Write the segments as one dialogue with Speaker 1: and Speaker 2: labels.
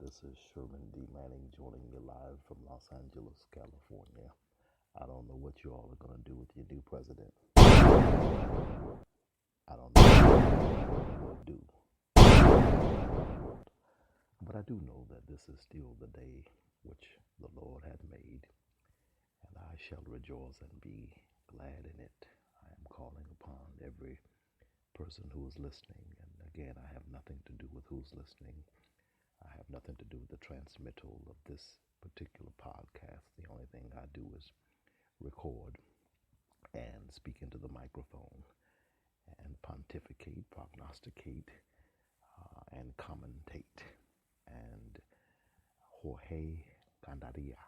Speaker 1: This is Sherman D. Manning joining you live from Los Angeles, California. I don't know what you all are going to do with your new president. I don't know what you will do. But I do know that this is still the day which the Lord hath made, and I shall rejoice and be glad in it. I am calling upon every person who is listening, and again, I have nothing to do with who's listening. I have nothing to do with the transmittal of this particular podcast. The only thing I do is record and speak into the microphone and pontificate, prognosticate, and commentate. And Jorge Gandaria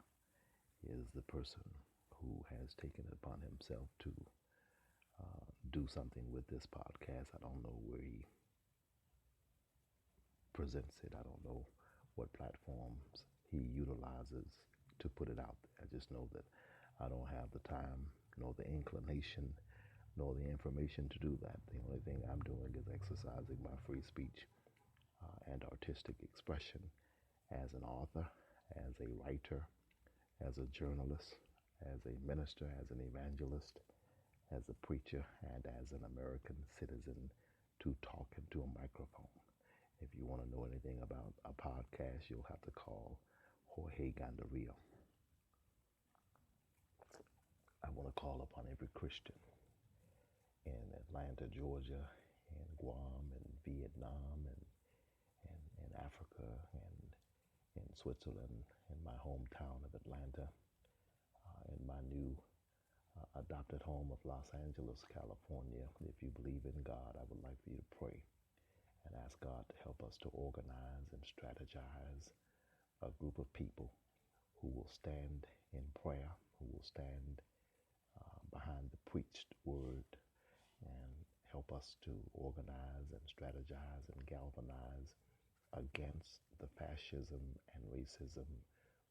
Speaker 1: is the person who has taken it upon himself to do something with this podcast. I don't know where he presents it. I don't know what platforms he utilizes to put it out there. I just know that I don't have the time, nor the inclination, nor the information to do that. The only thing I'm doing is exercising my free speech and artistic expression as an author, as a writer, as a journalist, as a minister, as an evangelist, as a preacher, and as an American citizen to talk into a microphone. If you want to know anything about a podcast, you'll have to call Jorge Gandaria. I want to call upon every Christian in Atlanta, Georgia, in Guam, and Vietnam, and in Africa, and in Switzerland, in my hometown of Atlanta, in my new adopted home of Los Angeles, California. If you believe in God, I would like for you to pray and ask God to help us to organize and strategize a group of people who will stand in prayer, who will stand behind the preached word, and help us to organize and strategize and galvanize against the fascism and racism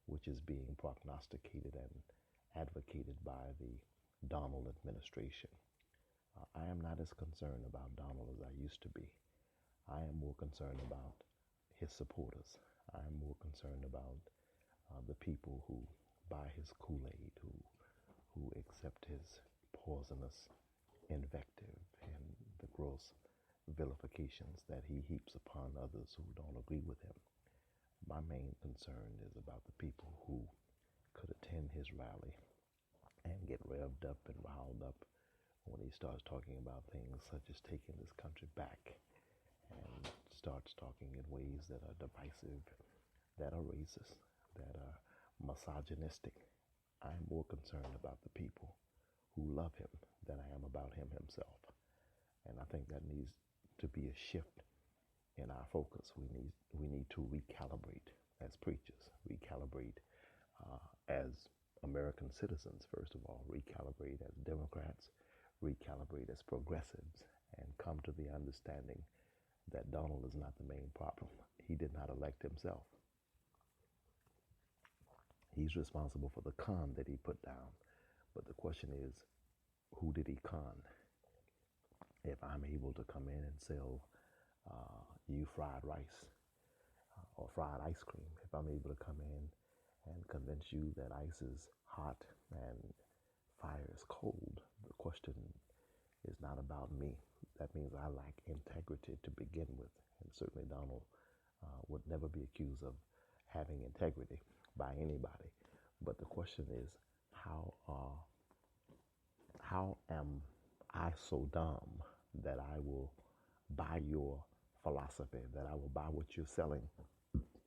Speaker 1: which is being prognosticated and advocated by the Donald administration. I am not as concerned about Donald as I used to be. I am more concerned about his supporters. I am more concerned about the people who buy his Kool-Aid, who accept his poisonous invective and the gross vilifications that he heaps upon others who don't agree with him. My main concern is about the people who could attend his rally and get revved up and riled up when he starts talking about things such as taking this country back, and starts talking in ways that are divisive, that are racist, that are misogynistic. I'm more concerned about the people who love him than I am about him himself. And I think that needs to be a shift in our focus. We need to recalibrate as preachers, recalibrate as American citizens, first of all, recalibrate as Democrats, recalibrate as progressives, and come to the understanding that Donald is not the main problem. He did not elect himself. He's responsible for the con that he put down. But the question is, who did he con? If I'm able to come in and sell you fried rice or fried ice cream, if I'm able to come in and convince you that ice is hot and fire is cold, the question is not about me. That means I lack integrity to begin with. And certainly Donald would never be accused of having integrity by anybody. But the question is, how am I so dumb that I will buy your philosophy, that I will buy what you're selling?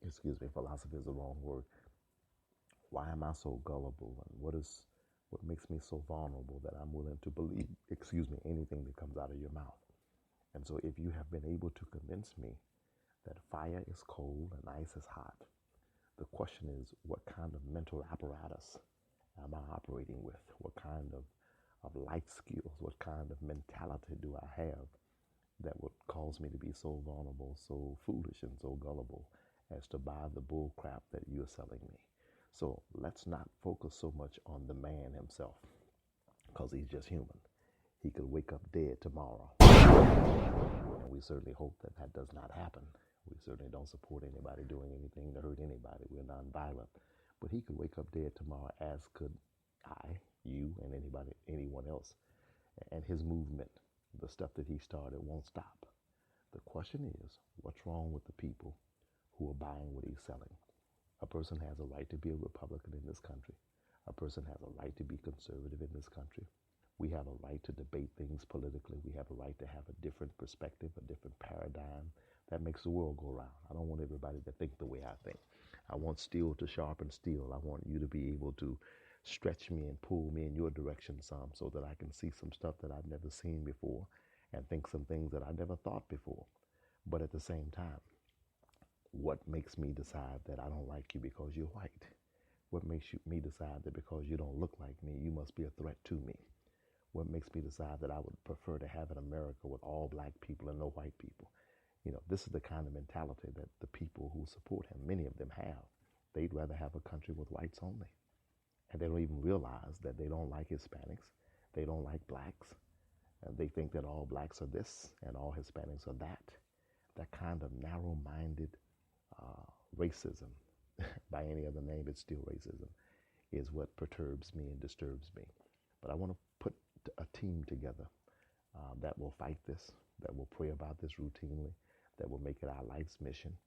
Speaker 1: Excuse me, philosophy is the wrong word. Why am I so gullible, and what makes me so vulnerable that I'm willing to believe, anything that comes out of your mouth? And so if you have been able to convince me that fire is cold and ice is hot, the question is, what kind of mental apparatus am I operating with? What kind of life skills, what kind of mentality do I have that would cause me to be so vulnerable, so foolish, and so gullible as to buy the bull crap that you're selling me? So let's not focus so much on the man himself, because he's just human. He could wake up dead tomorrow. And we certainly hope that does not happen. We certainly don't support anybody doing anything to hurt anybody. We're nonviolent. But he could wake up dead tomorrow, as could I, you, and anyone else. And his movement, the stuff that he started, won't stop. The question is, what's wrong with the people who are buying what he's selling? A person has a right to be a Republican in this country. A person has a right to be conservative in this country. We have a right to debate things politically. We have a right to have a different perspective, a different paradigm that makes the world go round. I don't want everybody to think the way I think. I want steel to sharpen steel. I want you to be able to stretch me and pull me in your direction some, so that I can see some stuff that I've never seen before and think some things that I never thought before. But at the same time, what makes me decide that I don't like you because you're white? What makes me decide that because you don't look like me, you must be a threat to me? What makes me decide that I would prefer to have an America with all black people and no white people? You know, this is the kind of mentality that the people who support him, many of them have. They'd rather have a country with whites only. And they don't even realize that they don't like Hispanics. They don't like blacks. And they think that all blacks are this and all Hispanics are that. That kind of narrow-minded racism, by any other name, it's still racism, is what perturbs me and disturbs me. But I want to put a team together that will fight this, that will pray about this routinely, that will make it our life's mission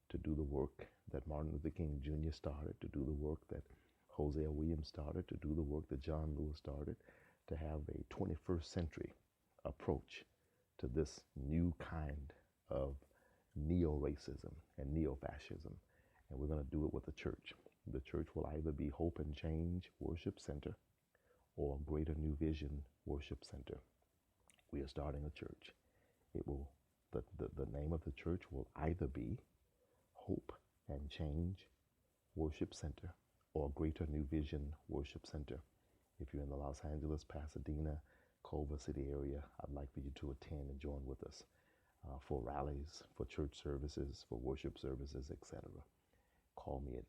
Speaker 1: to do the work that Martin Luther King Jr. started, to do the work that Hosea Williams started, to do the work that John Lewis started, to have a 21st century approach to this new kind of neo-racism and neo-fascism. And we're going to do it with the church. The church will either be Hope and Change Worship Center or Greater New Vision Worship Center. We are starting a church. It will, the name of the church will either be Hope and Change Worship Center or Greater New Vision Worship Center. If you're in the Los Angeles, Pasadena, Culver City area, I'd like for you to attend and join with us for rallies, for church services, for worship services, etc. Call me at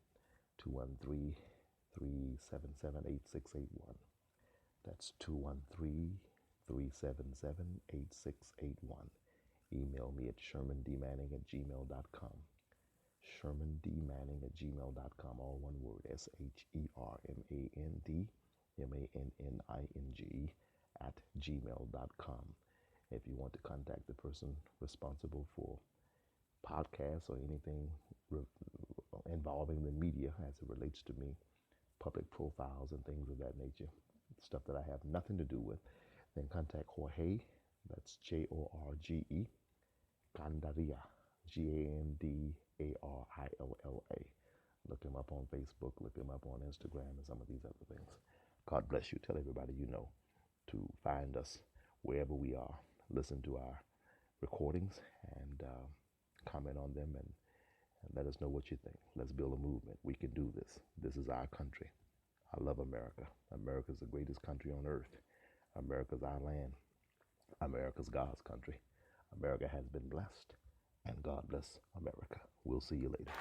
Speaker 1: 213-377-8681. That's 213-377-8681. Email me at shermandmanning@gmail.com. shermandmanning@gmail.com, all one word, SHERMANDMANNING @gmail.com. If you want to contact the person responsible for podcasts or anything involving the media as it relates to me, public profiles and things of that nature, stuff that I have nothing to do with, then contact Jorge, that's Jorge, Gandarilla, Gandarilla. Look him up on Facebook, look him up on Instagram, and some of these other things. God bless you. Tell everybody you know to find us wherever we are. Listen to our recordings and comment on them and let us know what you think. Let's build a movement. We can do this. This is our country. I love America. America's the greatest country on earth. America's our land. America's God's country. America has been blessed, and God bless America. We'll see you later.